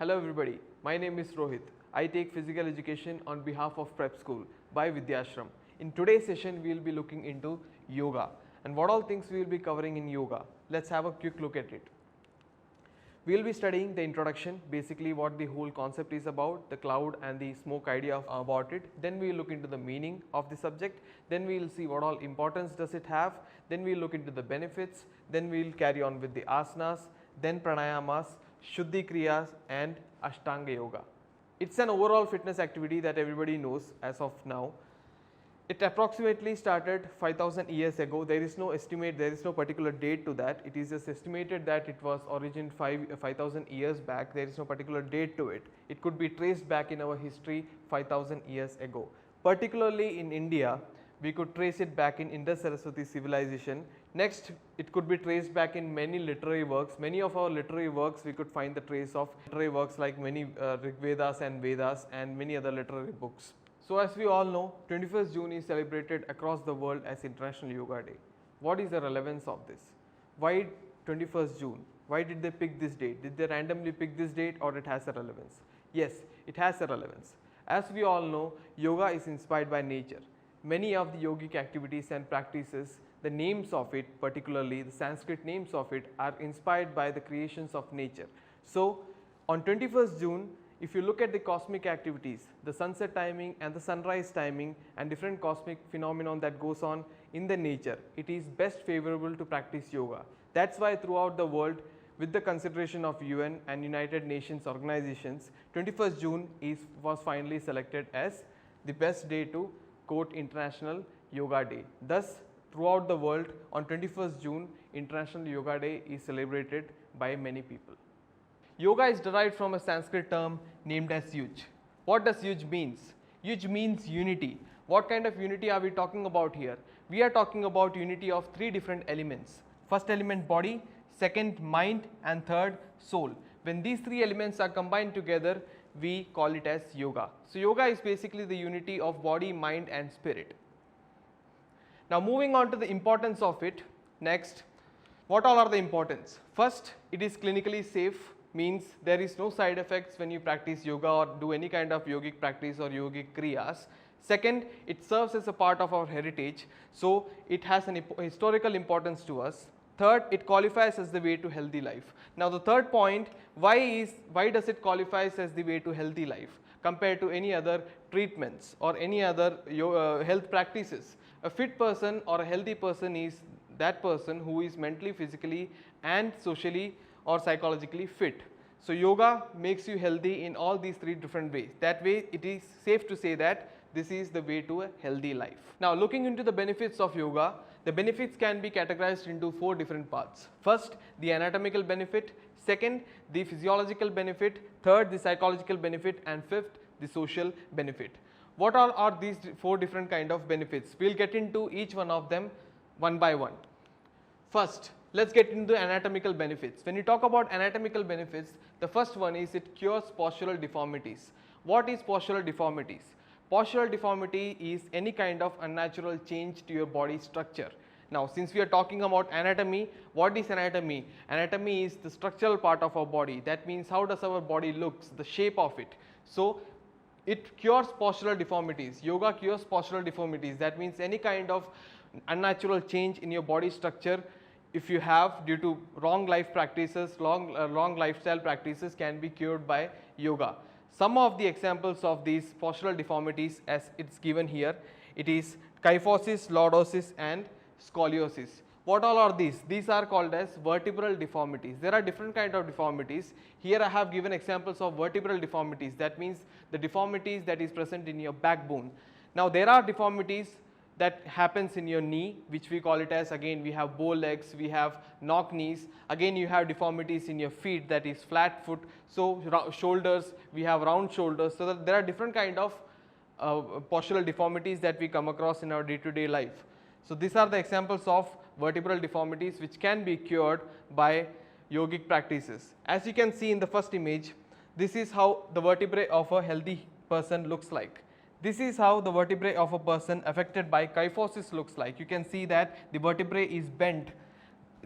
Hello everybody, my name is Rohit. I take physical education on behalf of Prep School by Vidyashram. In today's session, we will be looking into yoga and what all things we will be covering in yoga. Let's have a quick look at it. We will be studying the introduction, basically what the whole concept is about, the cloud and the smoke idea about it. Then we will look into the meaning of the subject. Then we will see what all importance does it have. Then we will look into the benefits. Then we will carry on with the asanas, then pranayamas, Shuddhi Kriyas and Ashtanga Yoga. It's an overall fitness activity that everybody knows as of now. It approximately started 5000 years ago. There is no estimate, there is no particular date to that. It is just estimated that it was origined 5000 years back. There is no particular date to it. It could be traced back in our history 5000 years ago. Particularly in India, we could trace it back in Indus Saraswati civilization. Next, it could be traced back in many literary works. Many of our literary works, we could find the trace of literary works like many Rig Vedas and Vedas and many other literary books. So as we all know, 21st June is celebrated across the world as International Yoga Day. What is the relevance of this? Why 21st June? Why did they pick this date? Did they randomly pick this date or it has a relevance? Yes, it has a relevance. As we all know, yoga is inspired by nature. Many of the yogic activities and practices, the names of it, particularly the Sanskrit names of it, are inspired by the creations of nature. So on 21st June, if you look at the cosmic activities, the sunset timing and the sunrise timing and different cosmic phenomenon that goes on in the nature, it is best favorable to practice yoga. That's why throughout the world, with the consideration of UN and United Nations organizations, 21st June was finally selected as the best day to quote International Yoga Day. Thus, throughout the world on 21st June, International Yoga Day is celebrated by many people. Yoga is derived from a Sanskrit term named as Yuj. What does Yuj means? Yuj means unity. What kind of unity are we talking about here? We are talking about unity of three different elements. First element body, second mind and third soul. When these three elements are combined together, we call it as yoga. So yoga is basically the unity of body, mind and spirit. Now moving on to the importance of it. Next, what all are the importance? First, it is clinically safe, means there is no side effects when you practice yoga or do any kind of yogic practice or yogic kriyas. Second, it serves as a part of our heritage, so it has an historical importance to us. Third, it qualifies as the way to healthy life. Now the third point, why does it qualifies as the way to healthy life compared to any other treatments or any other health practices? A fit person or a healthy person is that person who is mentally, physically and socially or psychologically fit. So yoga makes you healthy in all these three different ways. That way it is safe to say that this is the way to a healthy life. Now looking into the benefits of yoga, the benefits can be categorized into four different parts. First, the anatomical benefit. Second, the physiological benefit. Third, the psychological benefit. And fifth, the social benefit. What all are these four different kind of benefits? We'll get into each one of them one by one. First, let's get into anatomical benefits. When you talk about anatomical benefits, the first one is it cures postural deformities. What is postural deformities? Postural deformity is any kind of unnatural change to your body structure. Now, since we are talking about anatomy, what is anatomy? Anatomy is the structural part of our body. That means how does our body looks, the shape of it. So, it cures postural deformities. Yoga cures postural deformities. That means any kind of unnatural change in your body structure if you have due to wrong life practices, wrong lifestyle practices can be cured by yoga. Some of the examples of these postural deformities as it's given here, it is kyphosis, lordosis and scoliosis. What all are these? These are called as vertebral deformities. There are different kind of deformities. Here I have given examples of vertebral deformities. That means the deformities that is present in your backbone. Now there are deformities that happens in your knee, which we call it as, again we have bow legs, we have knock knees. Again you have deformities in your feet, that is flat foot. So shoulders, we have round shoulders. So that there are different kind of postural deformities that we come across in our day-to-day life. So these are the examples of vertebral deformities which can be cured by yogic practices. As you can see in the first image, this is how the vertebrae of a healthy person looks like. This is how the vertebrae of a person affected by kyphosis looks like. You can see that the vertebrae is bent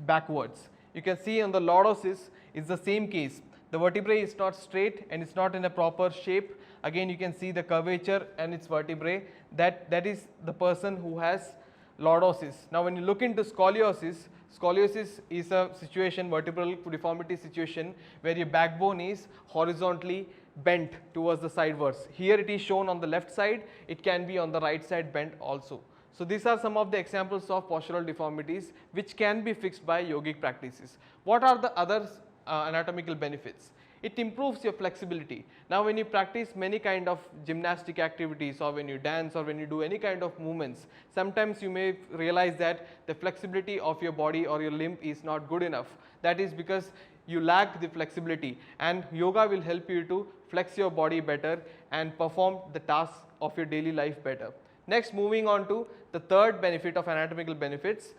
backwards. You can see on the lordosis is the same case. the vertebrae is not straight and it's not in a proper shape. Again, you can see the curvature and its vertebrae. That is the person who has lordosis. Now, when you look into scoliosis, scoliosis is a situation, vertebral deformity situation, where your backbone is horizontally bent towards the sidewards. Here it is shown on the left side, it can be on the right side bent also. So these are some of the examples of postural deformities which can be fixed by yogic practices. What are the other anatomical benefits? It improves your flexibility. Now, when you practice many kind of gymnastic activities, or when you dance, or when you do any kind of movements, sometimes you may realize that the flexibility of your body or your limb is not good enough. That is because you lack the flexibility, and yoga will help you to flex your body better and perform the tasks of your daily life better. Next, moving on to the third benefit of anatomical benefits,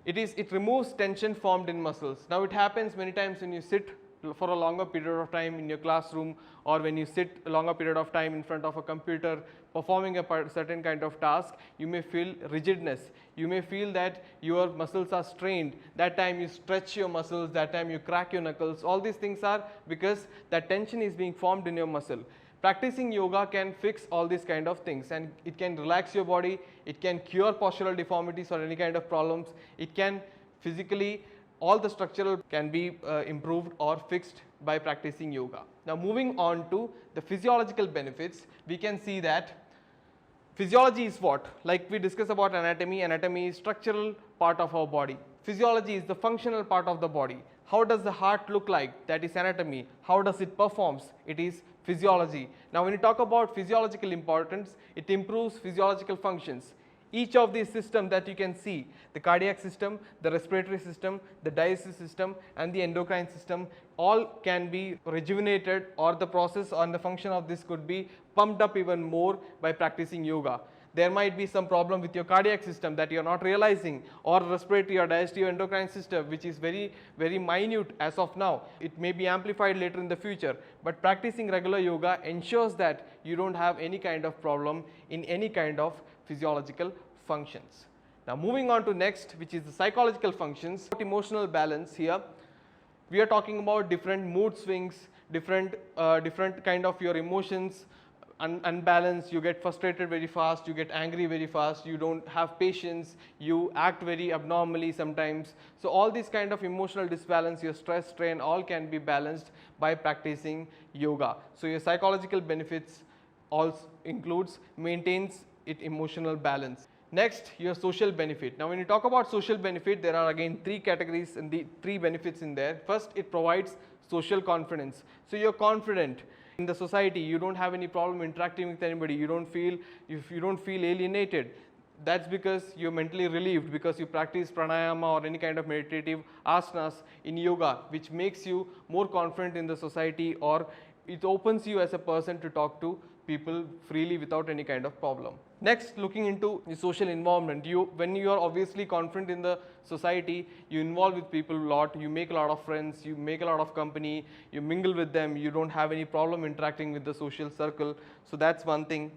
it removes tension formed in muscles. Now, it happens many times when you sit for a longer period of time in your classroom, or when you sit a longer period of time in front of a computer performing a certain kind of task, you may feel rigidness. You may feel that your muscles are strained. That time you stretch your muscles, that time you crack your knuckles. All these things are because that tension is being formed in your muscle. Practicing yoga can fix all these kind of things, and it can relax your body, it can cure postural deformities or any kind of problems, it can physically, all the structural can be improved or fixed by practicing yoga. Now, moving on to the physiological benefits, we can see that physiology is what? Like we discussed about anatomy, anatomy is structural part of our body. Physiology is the functional part of the body. How does the heart look like? That is anatomy. How does it performs? It is physiology. Now, when you talk about physiological importance, it improves physiological functions. Each of these systems that you can see, the cardiac system, the respiratory system, the digestive system and the endocrine system, all can be rejuvenated, or the process and the function of this could be pumped up even more by practicing yoga. There might be some problem with your cardiac system that you are not realizing, or respiratory or digestive endocrine system, which is very minute as of now. It may be amplified later in the future, but practicing regular yoga ensures that you don't have any kind of problem in any kind of physiological functions. Now, moving on to next, which is the psychological functions. Emotional balance. Here we are talking about different mood swings, different kind of your emotions, unbalanced, you get frustrated very fast, you get angry very fast, you don't have patience, you act very abnormally sometimes. So all these kind of emotional disbalance, your stress, strain, all can be balanced by practicing yoga. So your psychological benefits also includes maintains it emotional balance. Next, your social benefit. Now, when you talk about social benefit, there are again three categories and the three benefits in there. First, it provides social confidence. So you're confident in the society, you don't have any problem interacting with anybody, you don't feel alienated. That's because you're mentally relieved, because you practice pranayama or any kind of meditative asanas in yoga, which makes you more confident in the society, or it opens you as a person to talk to people freely without any kind of problem. Next, looking into the social involvement. When you are obviously confident in the society, you involve with people a lot, you make a lot of friends, you make a lot of company, you mingle with them, you don't have any problem interacting with the social circle. So that's one thing.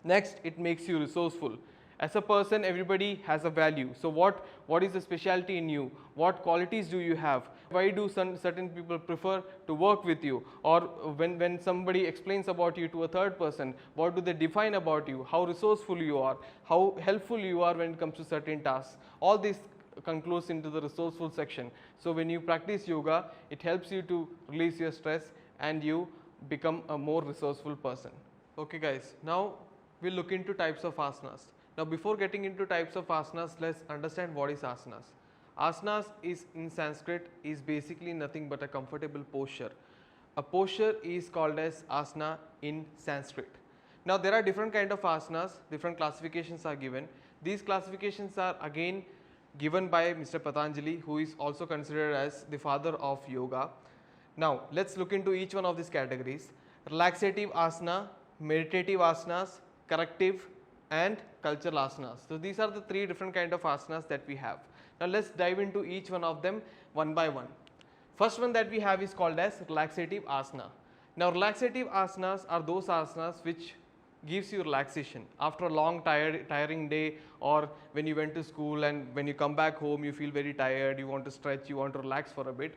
Next, it makes you resourceful. As a person, everybody has a value. So what is the specialty in you? What qualities do you have? Why do certain people prefer to work with you? Or when somebody explains about you to a third person, what do they define about you? How resourceful you are? How helpful you are when it comes to certain tasks? All this concludes into the resourceful section. So when you practice yoga, it helps you to release your stress and you become a more resourceful person. Okay guys, now we'll look into types of asanas. Now, before getting into types of asanas, let's understand what is asanas. Asanas is in Sanskrit is basically nothing but a comfortable posture. A posture is called as asana in Sanskrit. Now, there are different kind of asanas, different classifications are given. These classifications are again given by Mr. Patanjali, who is also considered as the father of yoga. Now, let's look into each one of these categories. Relaxative asana, meditative asanas, corrective and cultural asanas. So these are the three different kind of asanas that we have. Now let's dive into each one of them one by one. First one that we have is called as relaxative asana. Now relaxative asanas are those asanas which gives you relaxation after a long tiring day, or when you went to school and when you come back home you feel very tired, you want to stretch, you want to relax for a bit.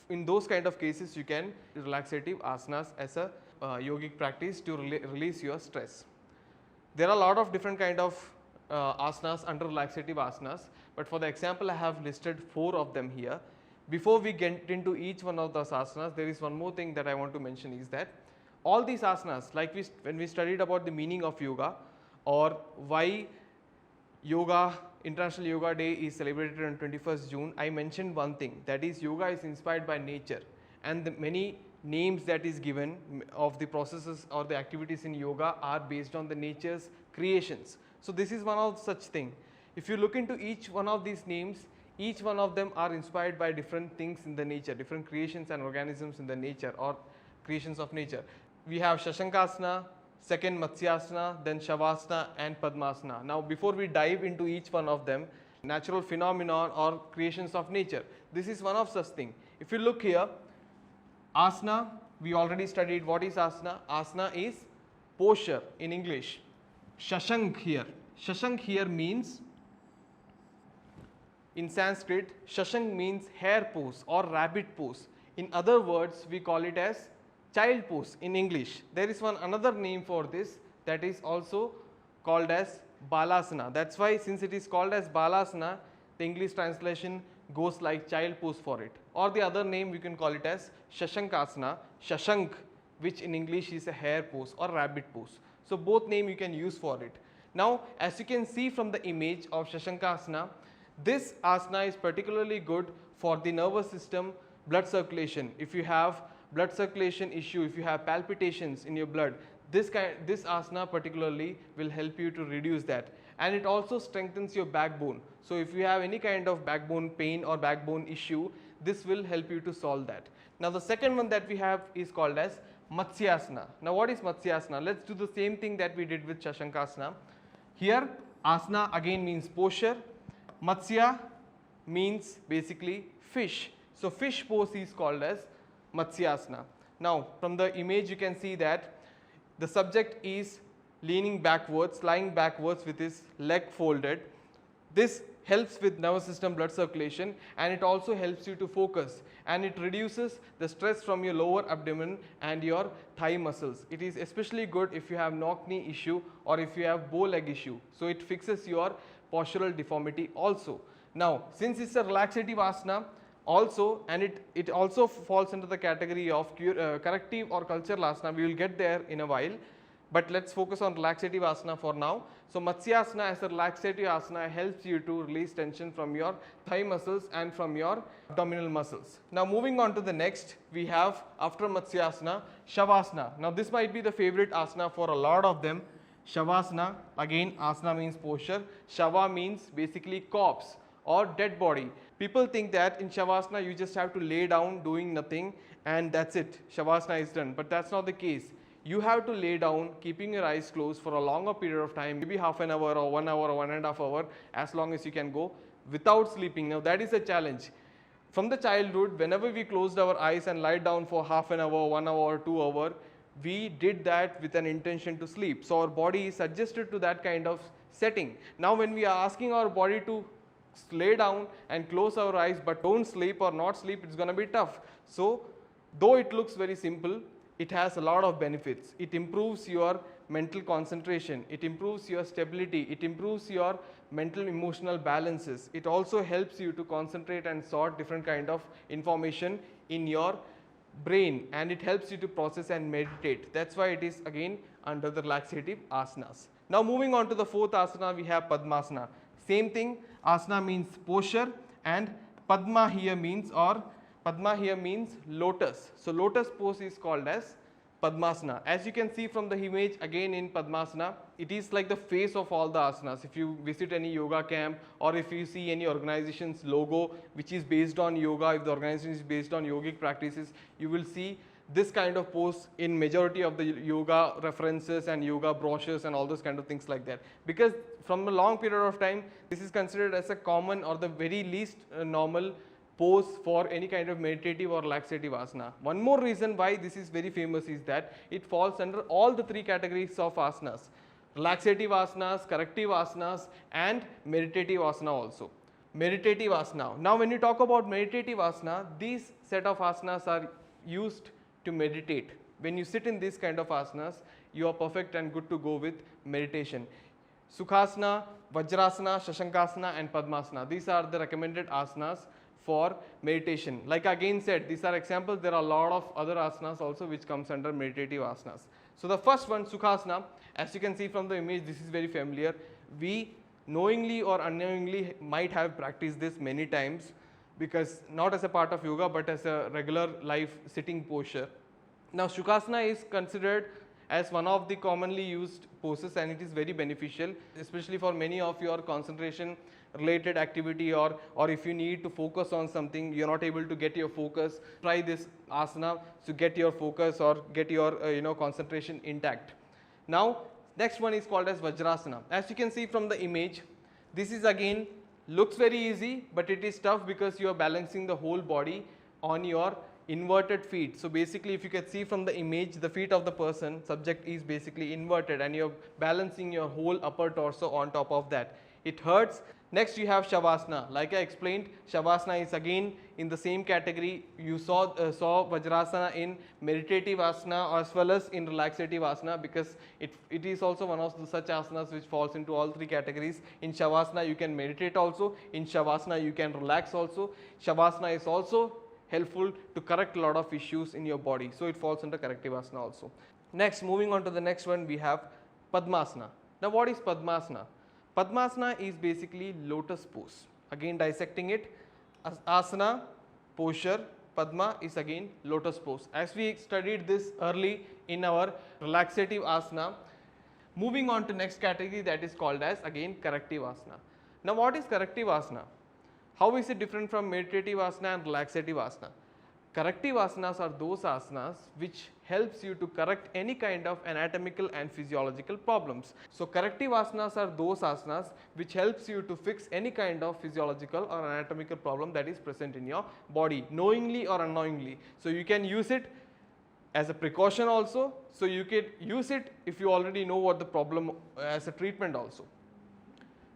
In those kind of cases, you can relaxative asanas as a yogic practice to release your stress. There are a lot of different kind of asanas under relaxative asanas, but for the example I have listed 4 of them here. Before we get into each one of those asanas, there is one more thing that I want to mention is that all these asanas, like when we studied about the meaning of yoga or why International Yoga Day is celebrated on 21st June, I mentioned one thing, that is yoga is inspired by nature, and the many names that is given of the processes or the activities in yoga are based on the nature's creations. So this is one of such thing. If you look into each one of these names, each one of them are inspired by different things in the nature, different creations and organisms in the nature or creations of nature. We have Shashankasana, second Matsyasana, then Shavasana and Padmasana. Now before we dive into each one of them, natural phenomenon or creations of nature, this is one of such thing. If you look here, asana, we already studied what is asana. Asana is posture in English. Shashank here means, in Sanskrit, Shashank means hare pose or rabbit pose. In other words, we call it as child pose in English. There is one another name for this, that is also called as Balasana. That's why since it is called as Balasana, the English translation goes like child pose for it. Or the other name we can call it as Shashankasana, Shashank, which in English is a hare pose or rabbit pose. So both name you can use for it. Now as you can see from the image of Shashankasana, this asana is particularly good for the nervous system blood circulation. If you have blood circulation issue, if you have palpitations in your blood, this asana particularly will help you to reduce that, and it also strengthens your backbone. So if you have any kind of backbone pain or backbone issue, this will help you to solve that. Now the second one that we have is called as Matsyasana. Now what is Matsyasana? Let's do the same thing that we did with Shashankasana. Here asana again means posture. Matsya means basically fish. So fish pose is called as Matsyasana. Now from the image you can see that the subject is leaning backwards, lying backwards with his leg folded. This helps with nervous system blood circulation, and it also helps you to focus, and it reduces the stress from your lower abdomen and your thigh muscles. It is especially good if you have knock knee issue or if you have bow leg issue. So it fixes your postural deformity also. Now since it's a relaxative asana also, and it also falls into the category of corrective or cultural asana, we will get there in a while, but let's focus on relaxative asana for now. So Matsyasana as a relaxative asana helps you to release tension from your thigh muscles and from your abdominal muscles. Now moving on to the next, we have after Matsyasana, Shavasana. Now this might be the favorite asana for a lot of them. Shavasana, again asana means posture, Shava means basically corpse or dead body. People think that in Shavasana you just have to lay down doing nothing and that's it, Shavasana is done, but that's not the case. You have to lay down keeping your eyes closed for a longer period of time, maybe half an hour or 1 hour or 1.5 hours, as long as you can go without sleeping. Now that is a challenge. From the childhood, whenever we closed our eyes and lied down for half an hour, 1 hour or 2 hours, we did that with an intention to sleep. So our body is adjusted to that kind of setting. Now when we are asking our body to lay down and close our eyes but don't sleep or not sleep, it's going to be tough. So though it looks very simple, it has a lot of benefits. It improves your mental concentration, it improves your stability, it improves your mental emotional balances. It also helps you to concentrate and sort different kind of information in your brain, and it helps you to process and meditate. That's why it is again under the relaxative asanas. Now moving on to the fourth asana, we have Padmasana. Same thing, asana means posture and Padma here means lotus. So lotus pose is called as Padmasana. As you can see from the image again in Padmasana, it is like the face of all the asanas. If you visit any yoga camp or if you see any organization's logo which is based on yoga, if the organization is based on yogic practices, you will see this kind of pose in majority of the yoga references and yoga brochures and all those kind of things like that. Because from a long period of time, this is considered as a common or the very least normal pose for any kind of meditative or relaxative asana. One more reason why this is very famous is that it falls under all the 3 categories of asanas: relaxative asanas, corrective asanas and meditative asana also. meditative asana. Now when you talk about meditative asana, these set of asanas are used to meditate. When you sit in this kind of asanas, you are perfect and good to go with meditation. Sukhasana, Vajrasana, Shashankasana and Padmasana. These are the recommended asanas for meditation. Like I again said, these are examples. There are a lot of other asanas also which comes under meditative asanas. So the first one, Sukhasana, as you can see from the image, this is very familiar. We knowingly or unknowingly might have practiced this many times, because not as a part of yoga but as a regular life sitting posture. Now Sukhasana is considered as one of the commonly used poses, and it is very beneficial, especially for many of your concentration related activity, or if you need to focus on something, you are not able to get your focus, try this asana to get your focus or get your concentration intact. Now next one is called as Vajrasana. As you can see from the image, this is again looks very easy, but it is tough because you are balancing the whole body on your inverted feet. So basically, if you can see from the image, the feet of the person subject is basically inverted and you're balancing your whole upper torso on top of that. It hurts. Next you have Shavasana. Like I explained, Shavasana is again in the same category. You saw Vajrasana in meditative asana as well as in relaxative asana, because it is also one of the such asanas which falls into all three categories. In Shavasana you can meditate also, in Shavasana you can relax also. Shavasana is also helpful to correct a lot of issues in your body, so it falls under corrective asana also. Next, moving on to the next one, we have Padmasana. Now what is Padmasana? Padmasana is basically lotus pose. Again dissecting it, asana, posture, Padma is again lotus pose. As we studied this early in our relaxative asana, moving on to next category, that is called as again corrective asana. Now what is corrective asana? How is it different from meditative asana and relaxative asana? Corrective asanas are those asanas which helps you to correct any kind of anatomical and physiological problems. So corrective asanas are those asanas which helps you to fix any kind of physiological or anatomical problem that is present in your body, knowingly or unknowingly. So you can use it as a precaution also. So you can use it if you already know what the problem as a treatment also.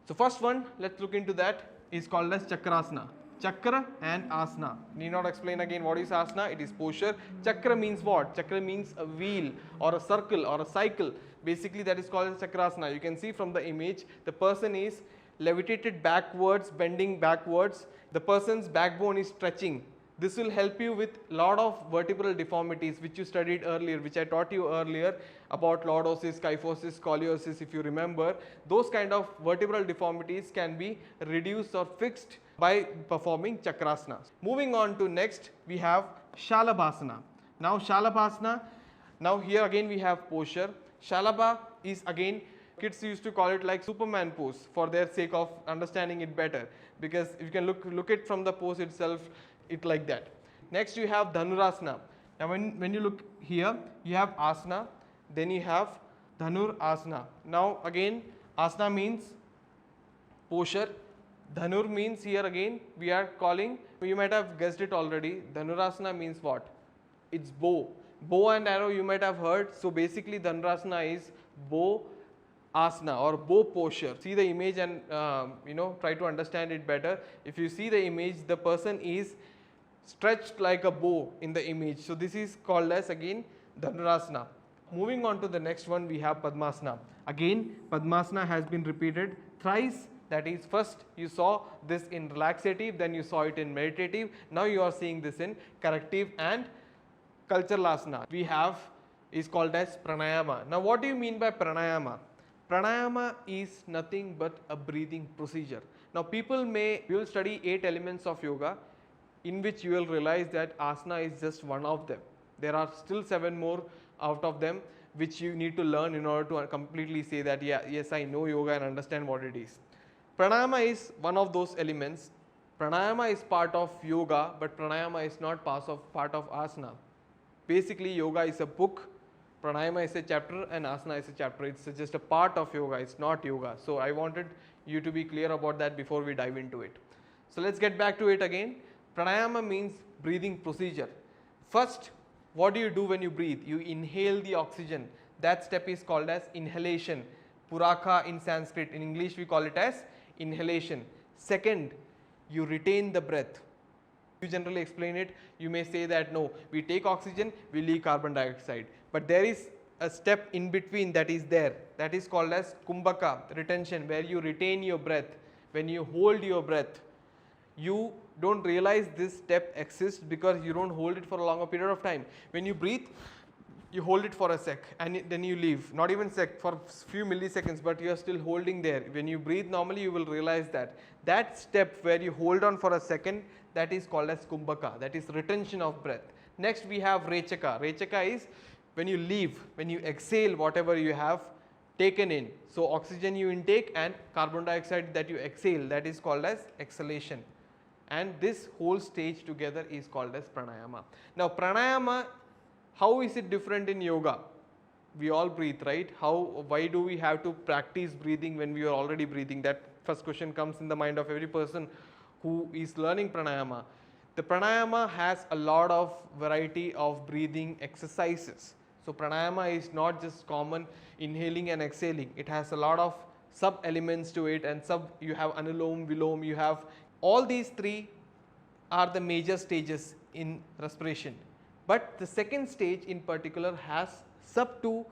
So first one, let's look into that, is called as Chakrasana. Chakra and asana. Need not explain again what is asana, it is posture. Chakra means what? Chakra means a wheel or a circle or a cycle. Basically that is called as Chakrasana. You can see from the image, the person is levitated backwards, bending backwards. The person's backbone is stretching. This will help you with lot of vertebral deformities which you studied earlier, which I taught you earlier about lordosis, kyphosis, scoliosis, if you remember. Those kind of vertebral deformities can be reduced or fixed by performing Chakrasanas. Moving on to next, we have Shalabhasana. Now Shalabhasana, now here again we have posture. Shalabha is again, kids used to call it like Superman pose for their sake of understanding it better, because if you can look it from the pose itself, it like that. Next you have Dhanurasana. Now when you look here, you have asana, then you have Dhanur asana. Now again, asana means posture. Dhanur means here again we are calling, you might have guessed it already, Dhanurasana means what? It's bow. Bow and arrow you might have heard. So basically Dhanurasana is bow asana or bow posture. See the image and try to understand it better. If you see the image, the person is stretched like a bow in the image. So this is called as again Dhanurasana. Moving on to the next one, we have Padmasana. Again Padmasana has been repeated thrice. That is, first you saw this in relaxative, then you saw it in meditative, now you are seeing this in corrective and Kalchalasana. We have is called as Pranayama. Now what do you mean by Pranayama? Pranayama is nothing but a breathing procedure. Now you will study 8 elements of yoga, in which you will realize that asana is just one of them. There are still 7 more out of them which you need to learn in order to completely say that yes, I know yoga and understand what it is. Pranayama is one of those elements. Pranayama is part of yoga, but pranayama is not part of asana. Basically yoga is a book, pranayama is a chapter and asana is a chapter. It's just a part of yoga, it's not yoga. So I wanted you to be clear about that before we dive into it. So let's get back to it again. Pranayama means breathing procedure. First, what do you do when you breathe? You inhale the oxygen. That step is called as inhalation. Puraka in Sanskrit. In English we call it as inhalation. Second, you retain the breath. You generally explain it, you may say that no, we take oxygen, we leave carbon dioxide, but there is a step in between that is there, that is called as kumbhaka, retention, where you retain your breath. When you hold your breath, you don't realize this step exists because you don't hold it for a longer period of time. When you breathe, you hold it for a sec and then you leave, not even sec, for few milliseconds, but you are still holding there. When you breathe normally, you will realize that step where you hold on for a second, that is called as kumbhaka, that is retention of breath. Next we have rechaka. Rechaka is when you leave, when you exhale whatever you have taken in. So oxygen you intake and carbon dioxide that you exhale, that is called as exhalation, and this whole stage together is called as pranayama. Now pranayama, how is it different in yoga? We all breathe, right? Why do we have to practice breathing when we are already breathing? That first question comes in the mind of every person who is learning pranayama. The pranayama has a lot of variety of breathing exercises. So pranayama is not just common inhaling and exhaling. It has a lot of sub elements to it, and you have anulom, vilom, you have all these three are the major stages in respiration. But the second stage in particular has sub 2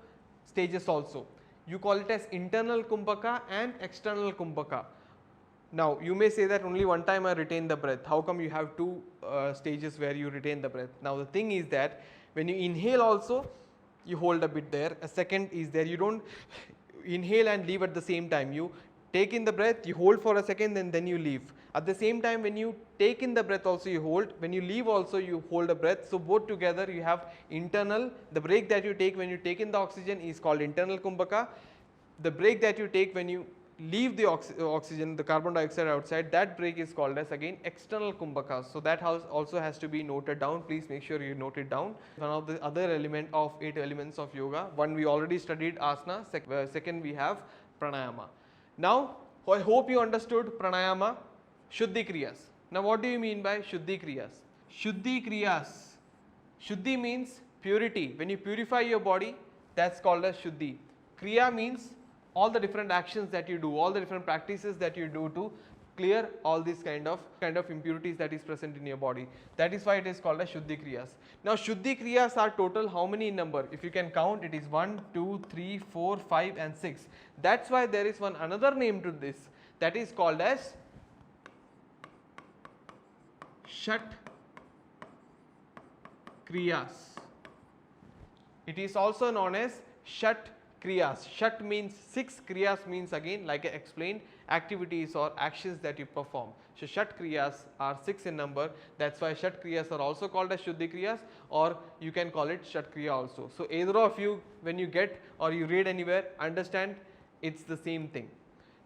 stages also. You call it as internal kumbhaka and external kumbhaka. Now you may say that only one time I retain the breath. How come you have two stages where you retain the breath? Now the thing is that when you inhale also, you hold a bit there. A second is there, you don't inhale and leave at the same time. You take in the breath, you hold for a second, and then you leave. At the same time, when you take in the breath also you hold, when you leave also you hold a breath. So both together you have internal, the break that you take when you take in the oxygen is called internal kumbhaka. The break that you take when you leave the oxygen, the carbon dioxide outside, that break is called as again external kumbhaka. So that also has to be noted down. Please make sure you note it down. One of the other element of 8 elements of yoga, one we already studied asana, second we have pranayama. Now I hope you understood pranayama. Shuddhi kriyas. Now what do you mean by shuddhi kriyas? Shuddhi kriyas. Shuddhi means purity. When you purify your body, that's called as shuddhi. Kriya means all the different actions that you do, all the different practices that you do to clear all these kind of impurities that is present in your body. That is why it is called as shuddhi kriyas. Now shuddhi kriyas are total how many in number? If you can count, it is 1, 2, 3, 4, 5 and 6. That's why there is one another name to this, that is called as Shat kriyas. It is also known as Shat kriyas. Shat means 6, kriyas means again, like I explained, activities or actions that you perform. So Shat kriyas are 6 in number. That's why Shat kriyas are also called as Shuddhi kriyas, or you can call it Shat kriya also. So either of you, when you get or you read anywhere, understand it's the same thing.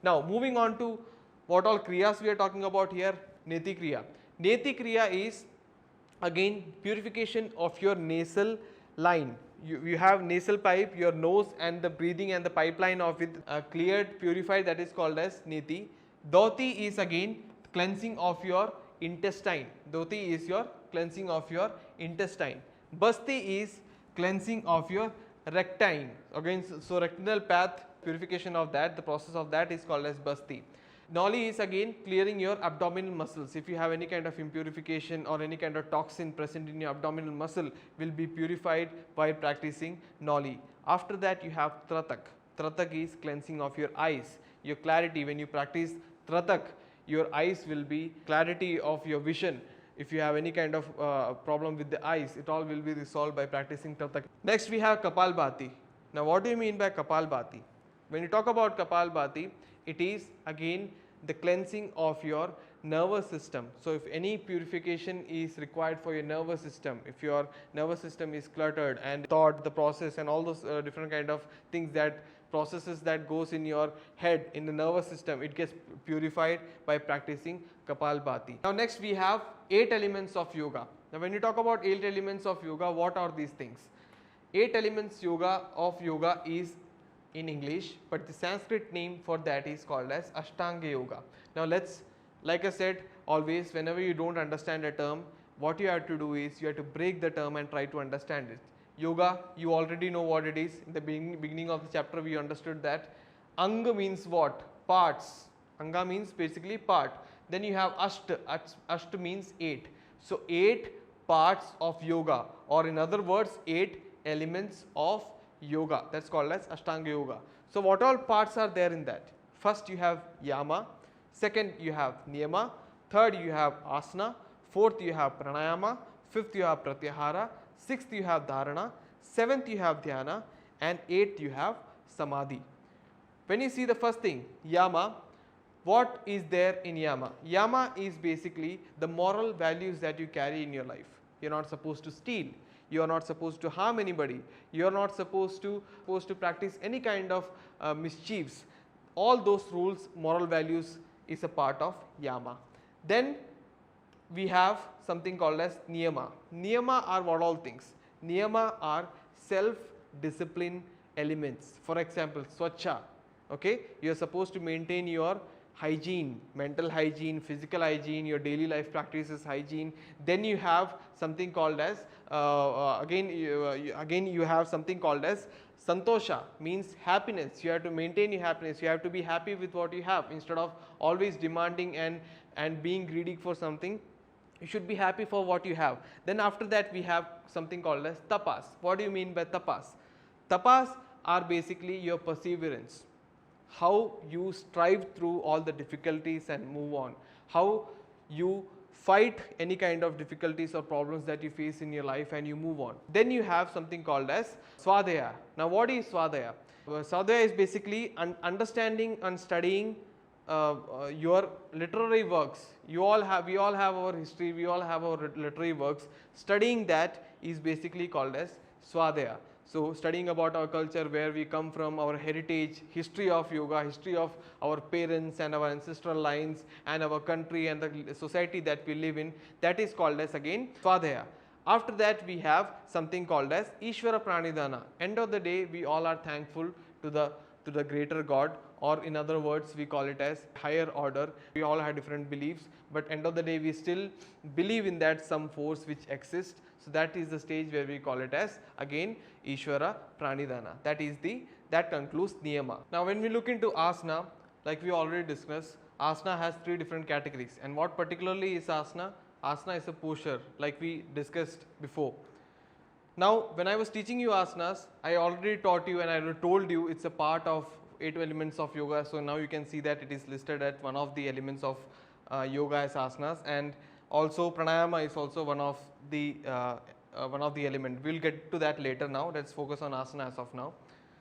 Now moving on to what all kriyas we are talking about here. Neti kriya. Neti kriya is again purification of your nasal line. You have nasal pipe, your nose and the breathing and the pipeline of it cleared, purified, that is called as neti. Dhoti is again cleansing of your intestine. Dhoti is your cleansing of your intestine. Basti is cleansing of your rectine. Again, so rectal path, purification of that, the process of that is called as basti. Noli is again clearing your abdominal muscles. If you have any kind of impurification or any kind of toxin present in your abdominal muscle, will be purified by practicing Noli. After that you have Tratak. Tratak is cleansing of your eyes, your clarity. When you practice Tratak, your eyes will be clarity of your vision. If you have any kind of problem with the eyes, it all will be resolved by practicing Tratak. Next we have Kapalbhati. Now what do you mean by Kapalbhati? When you talk about Kapalbhati, it is again the cleansing of your nervous system. So if any purification is required for your nervous system, if your nervous system is cluttered and thought, the process and all those different kind of things, that processes that goes in your head, in the nervous system, it gets purified by practicing Kapalbhati. Now next we have 8 elements of yoga. Now when you talk about 8 elements of yoga, what are these things? 8 elements of yoga is in English, but the Sanskrit name for that is called as Ashtanga Yoga. Now let's, like I said, always whenever you don't understand a term, what you have to do is you have to break the term and try to understand it. Yoga, you already know what it is. In the beginning of the chapter we understood that Anga means what? Parts. Anga means basically part. Then you have Ashta. Ashta means 8. So 8 parts of yoga, or in other words 8 elements of yoga, that's called as Ashtanga Yoga. So what all parts are there in that? First you have Yama, second you have Niyama, third you have Asana, fourth you have Pranayama, fifth you have Pratyahara, sixth you have Dharana, seventh you have Dhyana, and eighth you have Samadhi. When you see the first thing, Yama, what is there in Yama? Yama is basically the moral values that you carry in your life. You are not supposed to steal, you are not supposed to harm anybody, you are not supposed to practice any kind of mischiefs. All those rules, moral values is a part of Yama. Then we have something called as Niyama. Niyama are what all things? Niyama are self-discipline elements. For example, Swachha. Okay, you are supposed to maintain your hygiene, mental hygiene, physical hygiene, your daily life practices hygiene. Then you have something called as again you have something called as Santosha, means happiness. You have to maintain your happiness. You have to be happy with what you have instead of always demanding and being greedy for something. You should be happy for what you have. Then after that we have something called as tapas. What do you mean by tapas? Tapas are basically your perseverance, how you strive through all the difficulties and move on, how you fight any kind of difficulties or problems that you face in your life and you move on. Then you have something called as Swadhyaya. Now what is Swadhyaya? Swadhyaya is basically understanding and studying your literary works. We all have our history, we all have our literary works. Studying that is basically called as Swadhyaya. So studying about our culture, where we come from, our heritage, history of yoga, history of our parents and our ancestral lines and our country and the society that we live in, that is called as again Swadhyaya. After that we have something called as Ishvara Pranidhana. End of the day we all are thankful to the greater God, or in other words we call it as higher order. We all have different beliefs, but end of the day we still believe in that some force which exists. So that is the stage where we call it as again Ishvara Pranidhana. That concludes Niyama. Now when we look into Asana, like we already discussed, Asana has 3 different categories. And what particularly is Asana? Asana is a posture, like we discussed before. Now when I was teaching you asanas, I already taught you and I told you it's a part of 8 elements of yoga. So now you can see that it is listed at one of the elements of yoga as asanas, and also pranayama is also one of the element. We'll get to that later. Now let's focus on asana as of now.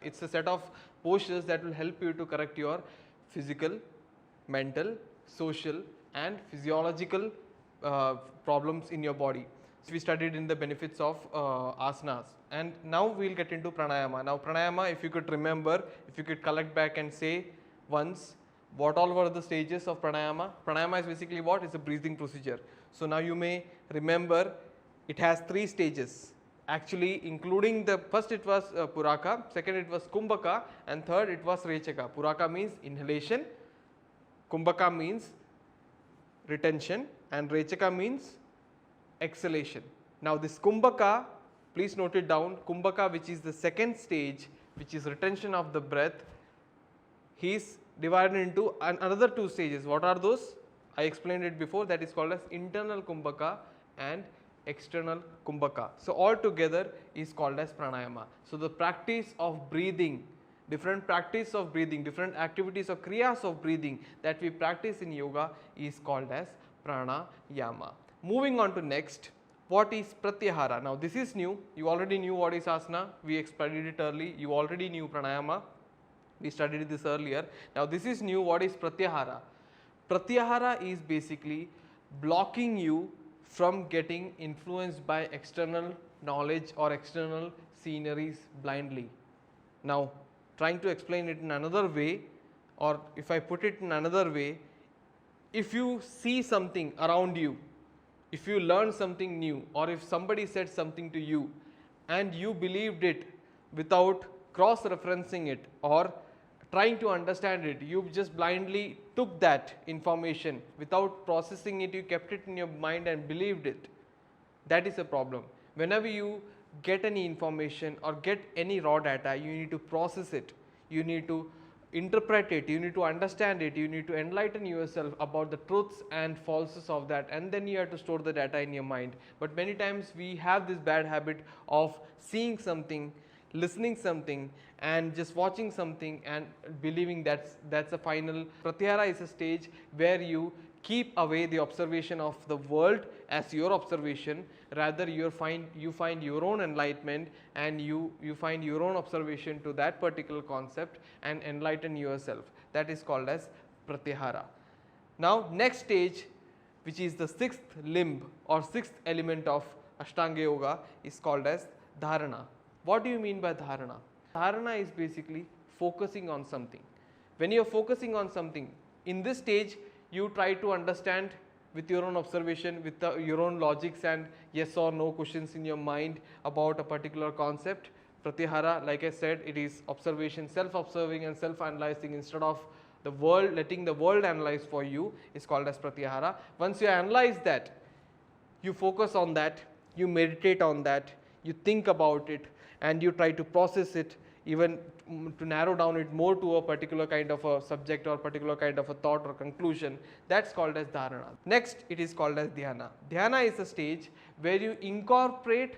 It's a set of postures that will help you to correct your physical, mental, social and physiological problems in your body. So we studied in the benefits of asanas, and now we'll get into pranayama. Now pranayama, if you could remember, if you could collect back and say once what all were the stages of pranayama. Pranayama is basically what? It's a breathing procedure. So now you may remember it has 3 stages, actually including the first it was Puraka, second it was Kumbhaka, and third it was Rechaka. Puraka means inhalation, Kumbhaka means retention, and Rechaka means exhalation. Now this Kumbhaka, please note it down, Kumbhaka, which is the second stage, which is retention of the breath, he is divided into another 2 stages. What are those? I explained it before. That is called as internal Kumbhaka and external Kumbhaka. So all together is called as pranayama. So the practice of breathing, different practice of breathing, different activities or kriyas of breathing that we practice in yoga is called as pranayama. Moving on to next, what is pratyahara? Now this is new. You already knew what is asana. We studied it early. You already knew pranayama. We studied this earlier. Now this is new. What is pratyahara? Pratyahara is basically blocking you from getting influenced by external knowledge or external sceneries blindly. Now trying to explain it in another way, or if I put it in another way, if you see something around you, if you learn something new, or if somebody said something to you and you believed it without cross-referencing it or trying to understand it, you just blindly took that information without processing it, you kept it in your mind and believed it. That is a problem. Whenever you get any information or get any raw data, you need to process it. You need to interpret it, you need to understand it, you need to enlighten yourself about the truths and falses of that, and then you have to store the data in your mind. But many times we have this bad habit of seeing something, listening something, and just watching something and believing that's a final. Pratyahara is a stage where you keep away the observation of the world as your observation, rather you find your own enlightenment, and you find your own observation to that particular concept and enlighten yourself. That is called as pratyahara. Now next stage, which is the sixth limb or sixth element of Ashtanga Yoga, is called as dharana. What do you mean by dharana? Dharana is basically focusing on something. When you are focusing on something, in this stage you try to understand with your own observation, with your own logics and yes or no questions in your mind about a particular concept. Pratyahara, like I said, it is observation, self-observing and self-analyzing instead of the world, letting the world analyze for you, is called as pratyahara. Once you analyze that, you focus on that, you meditate on that, you think about it, and you try to process it, even to narrow down it more to a particular kind of a subject or particular kind of a thought or conclusion. That's called as dharana. Next, it is called as dhyana. Dhyana is a stage where you incorporate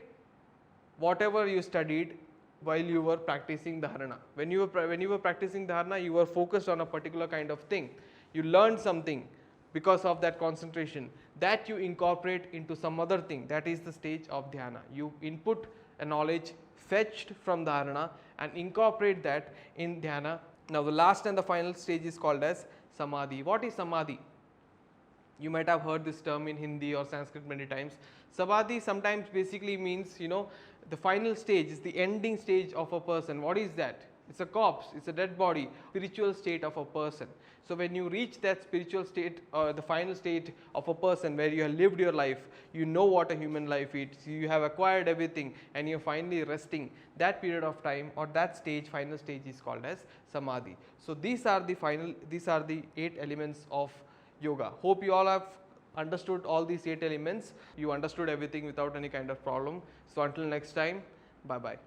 whatever you studied while you were practicing dharana. When you were practicing dharana, you were focused on a particular kind of thing. You learned something because of that concentration, that you incorporate into some other thing. That is the stage of dhyana. You input a knowledge fetched from dharana and incorporate that in dhyana. Now the last and the final stage is called as samadhi. What is samadhi? You might have heard this term in Hindi or Sanskrit many times. Samadhi sometimes basically means, the final stage is the ending stage of a person. What is that? It's a corpse, it's a dead body, spiritual state of a person. So when you reach that spiritual state, the final state of a person where you have lived your life, you know what a human life is, you have acquired everything and you're finally resting, that period of time or that stage, final stage, is called as samadhi. So these are the 8 elements of yoga. Hope you all have understood all these 8 elements. You understood everything without any kind of problem. So until next time, bye bye.